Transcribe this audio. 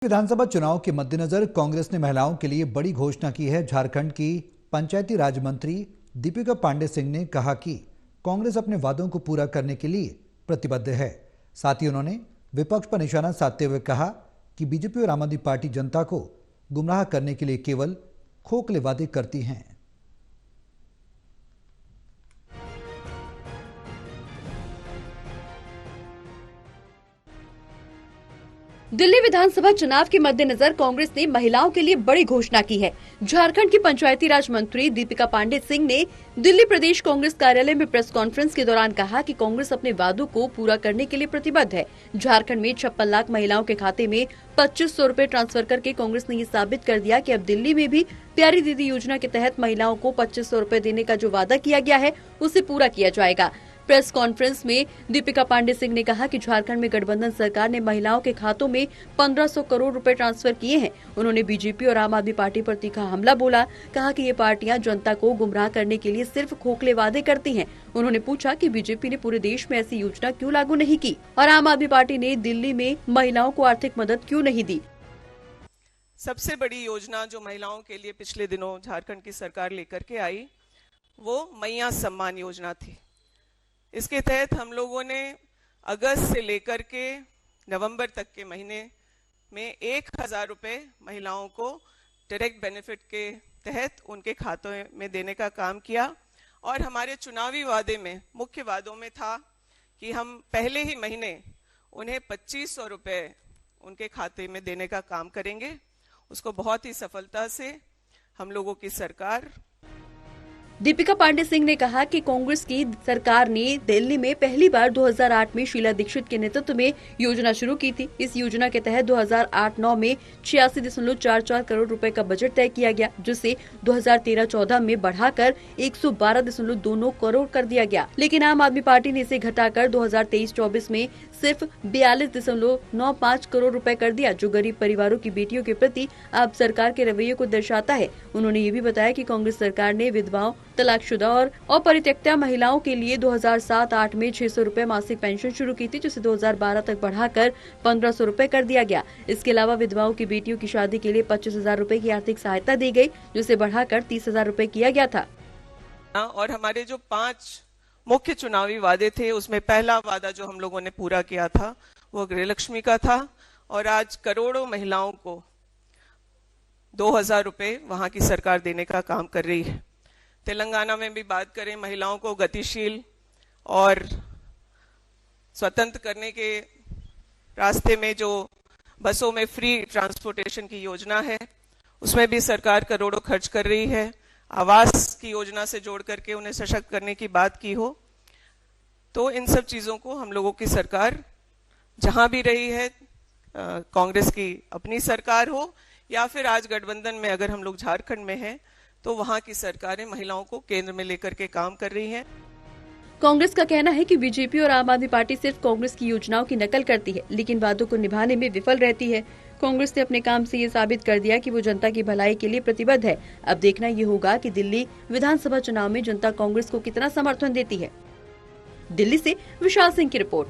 विधानसभा चुनाव के मद्देनजर कांग्रेस ने महिलाओं के लिए बड़ी घोषणा की है। झारखंड की पंचायती राज मंत्री दीपिका पांडे सिंह ने कहा कि कांग्रेस अपने वादों को पूरा करने के लिए प्रतिबद्ध है। साथ ही उन्होंने विपक्ष पर निशाना साधते हुए कहा कि बीजेपी और आम आदमी पार्टी जनता को गुमराह करने के लिए केवल खोखले वादे करती हैं। दिल्ली विधानसभा चुनाव के मद्देनजर कांग्रेस ने महिलाओं के लिए बड़ी घोषणा की है। झारखंड की पंचायती राज मंत्री दीपिका पांडे सिंह ने दिल्ली प्रदेश कांग्रेस कार्यालय में प्रेस कॉन्फ्रेंस के दौरान कहा कि कांग्रेस अपने वादों को पूरा करने के लिए प्रतिबद्ध है। झारखंड में 56 लाख महिलाओं के खाते में 2500 रुपए ट्रांसफर करके कांग्रेस ने ये साबित कर दिया कि अब दिल्ली में भी प्यारी दीदी योजना के तहत महिलाओं को 2500 रुपए देने का जो वादा किया गया है उसे पूरा किया जाएगा। प्रेस कॉन्फ्रेंस में दीपिका पांडे सिंह ने कहा कि झारखंड में गठबंधन सरकार ने महिलाओं के खातों में 1500 करोड़ रुपए ट्रांसफर किए हैं। उन्होंने बीजेपी और आम आदमी पार्टी पर तीखा हमला बोला। कहा कि ये पार्टियां जनता को गुमराह करने के लिए सिर्फ खोखले वादे करती हैं। उन्होंने पूछा कि बीजेपी ने पूरे देश में ऐसी योजना क्यों लागू नहीं की और आम आदमी पार्टी ने दिल्ली में महिलाओं को आर्थिक मदद क्यों नहीं दी। सबसे बड़ी योजना जो महिलाओं के लिए पिछले दिनों झारखंड की सरकार लेकर के आई वो मैया सम्मान योजना थी। इसके तहत हम लोगों ने अगस्त से लेकर के नवंबर तक के महीने में 1000 रुपए महिलाओं को डायरेक्ट बेनिफिट के तहत उनके खातों में देने का काम किया और हमारे चुनावी वादे में मुख्य वादों में था कि हम पहले ही महीने उन्हें 2500 रुपए उनके खाते में देने का काम करेंगे। उसको बहुत ही सफलता से हम लोगों की सरकार। दीपिका पांडे सिंह ने कहा कि कांग्रेस की सरकार ने दिल्ली में पहली बार 2008 में शीला दीक्षित के नेतृत्व में योजना शुरू की थी। इस योजना के तहत 2008-9 में 86.44 करोड़ रुपए का बजट तय किया गया, जिसे 2013-14 में बढ़ाकर 112.29 करोड़ कर दिया गया। लेकिन आम आदमी पार्टी ने इसे घटाकर 2023-24 में सिर्फ 42.95 करोड़ रुपए कर दिया, जो गरीब परिवारों की बेटियों के प्रति अब सरकार के रवैये को दर्शाता है। उन्होंने ये भी बताया कि कांग्रेस सरकार ने विधवाओं, तलाकशुदा और अपरित्यक्ता महिलाओं के लिए 2007-8 में 600 रुपए मासिक पेंशन शुरू की थी, जिसे 2012 तक बढ़ाकर 1500 रुपए कर दिया गया। इसके अलावा विधवाओं की बेटियों की शादी के लिए 25,000 रुपए की आर्थिक सहायता दी गई, जिसे बढ़ाकर 30,000 रुपए किया गया था। और हमारे जो 5 मुख्य चुनावी वादे थे उसमें पहला वादा जो हम लोगों ने पूरा किया था वो गृहलक्ष्मी का था और आज करोड़ों महिलाओं को 2000 रुपए वहां की सरकार देने का काम कर रही है। तेलंगाना में भी बात करें, महिलाओं को गतिशील और स्वतंत्र करने के रास्ते में जो बसों में फ्री ट्रांसपोर्टेशन की योजना है उसमें भी सरकार करोड़ों खर्च कर रही है। आवास की योजना से जोड़ करके उन्हें सशक्त करने की बात की हो, तो इन सब चीजों को हम लोगों की सरकार जहां भी रही है, कांग्रेस की अपनी सरकार हो या फिर आज गठबंधन में अगर हम लोग झारखंड में हैं तो वहां की सरकारें महिलाओं को केंद्र में लेकर के काम कर रही हैं। कांग्रेस का कहना है कि बीजेपी और आम आदमी पार्टी सिर्फ कांग्रेस की योजनाओं की नकल करती है, लेकिन वादों को निभाने में विफल रहती है। कांग्रेस ने अपने काम से ये साबित कर दिया कि वो जनता की भलाई के लिए प्रतिबद्ध है। अब देखना ये होगा कि दिल्ली विधानसभा चुनाव में जनता कांग्रेस को कितना समर्थन देती है। दिल्ली से विशाल सिंह की रिपोर्ट।